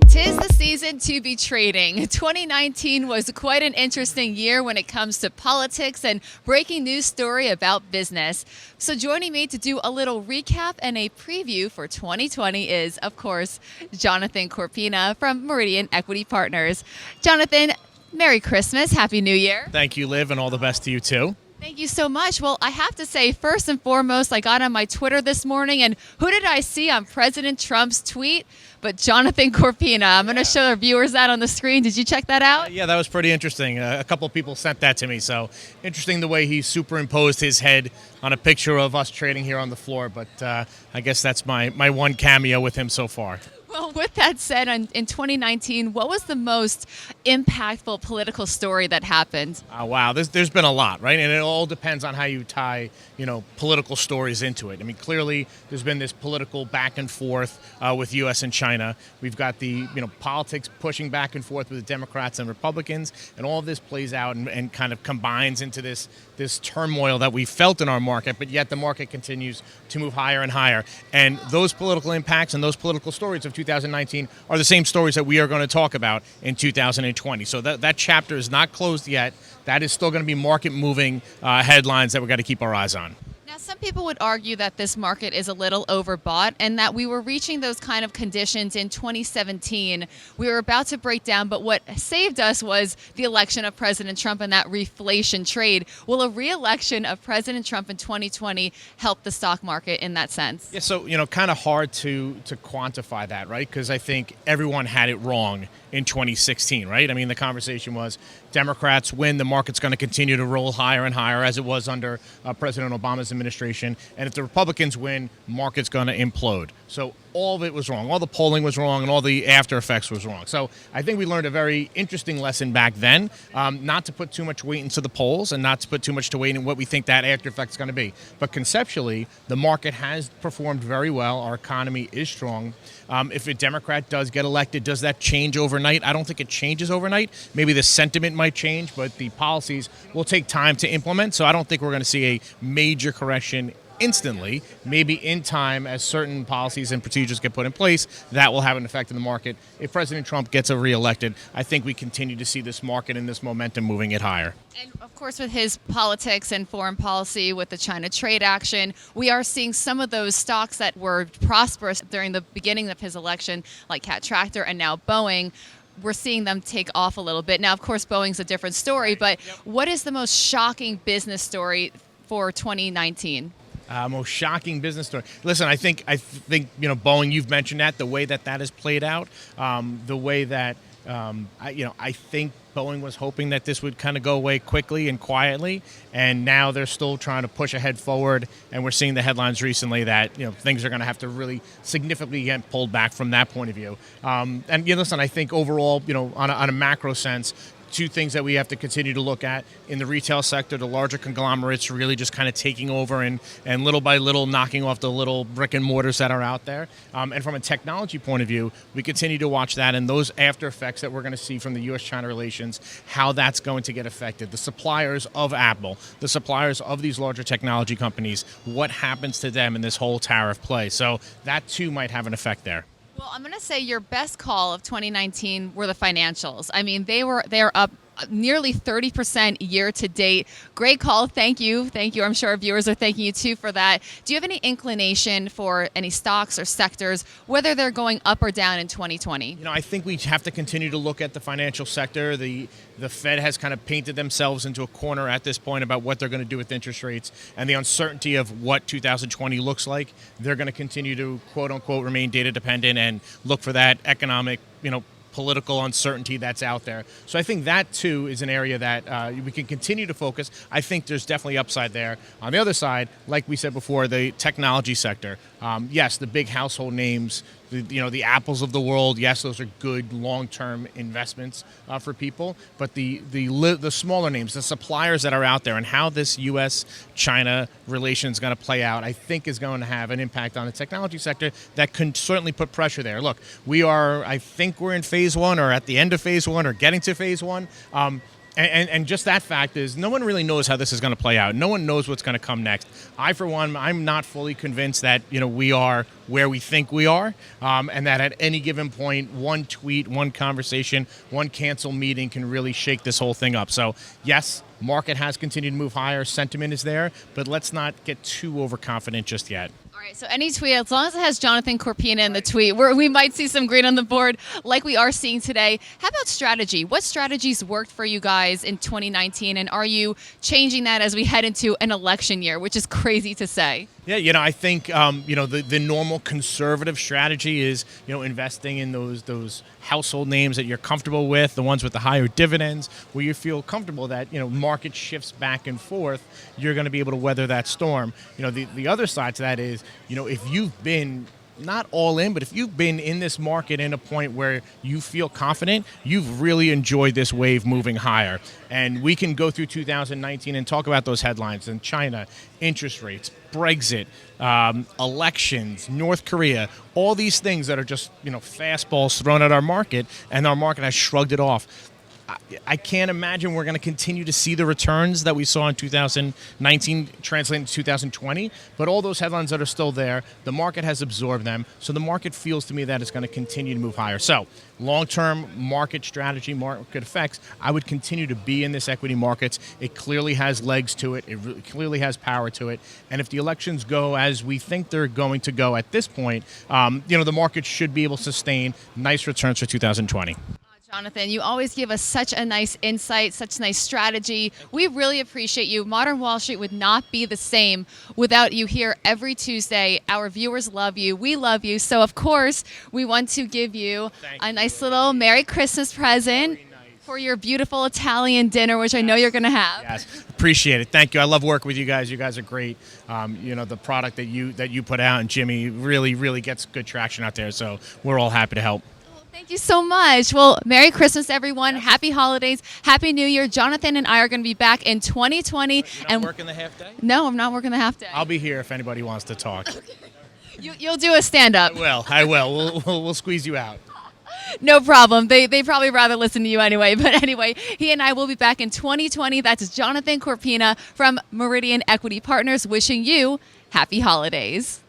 Tis the season to be trading. 2019 was quite an interesting year when it comes to politics and breaking news story about business. So joining me to do a little recap and a preview for 2020 is, of course, Jonathan Corpina from Meridian Equity Partners. Jonathan, Merry Christmas. Happy New Year. Thank you, Liv, and all the best to you, too. Thank you so much. Well, I have to say, first and foremost, I got on my Twitter this morning, and who did I see on President Trump's tweet? But Jonathan Corpina. I'm going to show our viewers that on the screen. Did you check that out? Yeah, that was pretty interesting. A couple of people sent that to me, so interesting the way he superimposed his head on a picture of us trading here on the floor. But I guess that's my one cameo with him so far. Well, with that said, in 2019, what was the most impactful political story that happened? Wow, there's been a lot, right? And it all depends on how you tie, political stories into it. I mean, clearly, there's been this political back and forth with U.S. and China. We've got the, politics pushing back and forth with the Democrats and Republicans, and all of this plays out and kind of combines into this turmoil that we felt in our market, but yet the market continues to move higher and higher. And those political impacts and those political stories of 2019 are the same stories that we are going to talk about in 2020. So that chapter is not closed yet. That is still going to be market-moving headlines that we've got to keep our eyes on. Now, some people would argue that this market is a little overbought and that we were reaching those kind of conditions in 2017. We were about to break down, but what saved us was the election of President Trump and that reflation trade. Will a re-election of President Trump in 2020 help the stock market in that sense? Yeah, so, kind of hard to quantify that, right? Because I think everyone had it wrong in 2016, right? I mean, the conversation was Democrats win, the market's going to continue to roll higher and higher as it was under President Obama's administration. And if the Republicans win, market's going to implode. So all of it was wrong. All the polling was wrong and all the after effects was wrong. So I think we learned a very interesting lesson back then, not to put too much weight into the polls and not to put too much weight in what we think that after effect is going to be. But conceptually, the market has performed very well. Our economy is strong. If a Democrat does get elected, does that change overnight? I don't think it changes overnight. Maybe the sentiment might change, but the policies will take time to implement. So I don't think we're going to see a major correction instantly. Maybe in time, as certain policies and procedures get put in place, that will have an effect in the market. If President Trump gets reelected, I think we continue to see this market and this momentum moving it higher. And of course, with his politics and foreign policy, with the China trade action, we are seeing some of those stocks that were prosperous during the beginning of his election, like Cat Tractor and now Boeing. We're seeing them take off a little bit. Now, of course, Boeing's a different story, but what is the most shocking business story for 2019? Most shocking business story. Listen, I think Boeing. You've mentioned that the way that has played out, the way that I think Boeing was hoping that this would kind of go away quickly and quietly, and now they're still trying to push ahead forward. And we're seeing the headlines recently that things are going to have to really significantly get pulled back from that point of view. And listen, I think overall, on a macro sense, two things that we have to continue to look at in the retail sector, the larger conglomerates really just kind of taking over and little by little knocking off the little brick and mortars that are out there. And from a technology point of view, we continue to watch that and those after effects that we're going to see from the U.S.-China relations, how that's going to get affected. The suppliers of Apple, the suppliers of these larger technology companies, what happens to them in this whole tariff play. So that too might have an effect there. Well, I'm going to say your best call of 2019 were the financials. I mean, they're up nearly 30% year to date. Great call. Thank you. I'm sure our viewers are thanking you too for that. Do you have any inclination for any stocks or sectors, whether they're going up or down in 2020? I think we have to continue to look at the financial sector. The Fed has kind of painted themselves into a corner at this point about what they're going to do with interest rates and the uncertainty of what 2020 looks like. They're going to continue to, quote unquote, remain data dependent and look for that economic, political uncertainty that's out there. So I think that, too, is an area that we can continue to focus. I think there's definitely upside there. On the other side, like we said before, the technology sector. Yes, the big household names, the Apples of the world, yes, those are good long-term investments for people. But the smaller names, the suppliers that are out there, and how this U.S.-China relation is going to play out, I think is going to have an impact on the technology sector that can certainly put pressure there. Look, I think we're in phase one or at the end of phase one or getting to phase one. And just that fact is no one really knows how this is going to play out. No one knows what's going to come next. I, for one, I'm not fully convinced that we are where we think we are, and that at any given point, one tweet, one conversation, one cancel meeting can really shake this whole thing up. So yes, market has continued to move higher. Sentiment is there, but let's not get too overconfident just yet. All right, so any tweet, as long as it has Jonathan Corpina in the tweet, we might see some green on the board like we are seeing today. How about strategy? What strategies worked for you guys in 2019, and are you changing that as we head into an election year, which is crazy to say? Yeah, I think the normal conservative strategy is investing in those household names that you're comfortable with, the ones with the higher dividends, where you feel comfortable that market shifts back and forth, you're going to be able to weather that storm. The other side to that is if you've been not all in, but if you've been in this market in a point where you feel confident, you've really enjoyed this wave moving higher. And we can go through 2019 and talk about those headlines in China, interest rates, Brexit, elections, North Korea, all these things that are just fastballs thrown at our market, and our market has shrugged it off. I can't imagine we're going to continue to see the returns that we saw in 2019 translate into 2020, but all those headlines that are still there, the market has absorbed them, so the market feels to me that it's going to continue to move higher. So long-term market strategy, market effects, I would continue to be in this equity markets. It clearly has legs to it. It clearly has power to it. And if the elections go as we think they're going to go at this point, the market should be able to sustain nice returns for 2020. Jonathan, you always give us such a nice insight, such nice strategy. We really appreciate you. Modern Wall Street would not be the same without you here every Tuesday. Our viewers love you. We love you. So, of course, we want to give you a nice little Merry Christmas present for your beautiful Italian dinner, which I know you're going to have. Yes, appreciate it. Thank you. I love working with you guys. You guys are great. The product that you put out, and Jimmy really gets good traction out there. So we're all happy to help. Thank you so much. Well, Merry Christmas, everyone. Happy holidays. Happy New Year. Jonathan and I are going to be back in 2020. You're not working the half day? No, I'm not working the half day. I'll be here if anybody wants to talk. You'll do a stand-up. I will. We'll squeeze you out. No problem. They probably rather listen to you anyway. But anyway, he and I will be back in 2020. That's Jonathan Corpina from Meridian Equity Partners wishing you happy holidays.